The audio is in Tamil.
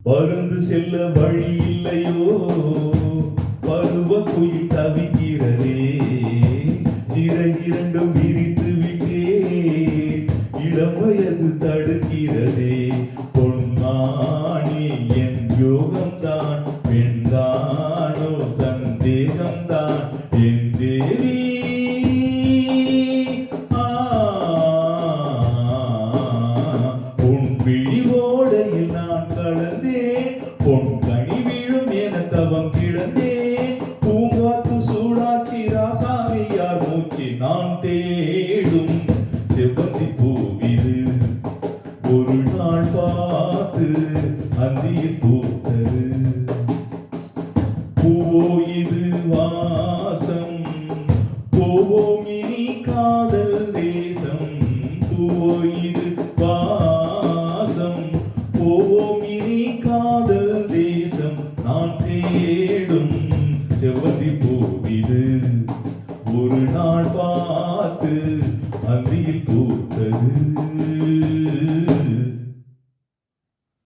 பருந்து செல்ல வழி இல்லையோ, பருவ குயில் தவிக்கிறதே, சிறகிரண்டும் விரித்து விட்டே, இளம் வயது தடுக்கிறதே. பொன்மானே என் யோகம்தான், பெண்தானோ சந்தேகம்தான், என் தேவி. உன் விழிவோடையில் நான் கலந்தேன், பொன் கனி விழும் என தவம் கிடந்தேன். பூங்காத்து சூடாச்சி ராசாவை யார் மூச்சு நான் தேடும் செவ்வந்தி பூவிது, ஒரு நாள் பார்த்து அந்தியில் பூத்தது. பூவோ இது வாசம், போவோம் இனி காதல் தேசம். பூவோ இது வாசம், போவோம் இனி காதல் தேசம். நான் தேடும் செவ்வந்தி பூவிது, ஒரு நாள் பார்த்து அந்தியில் பூத்தது.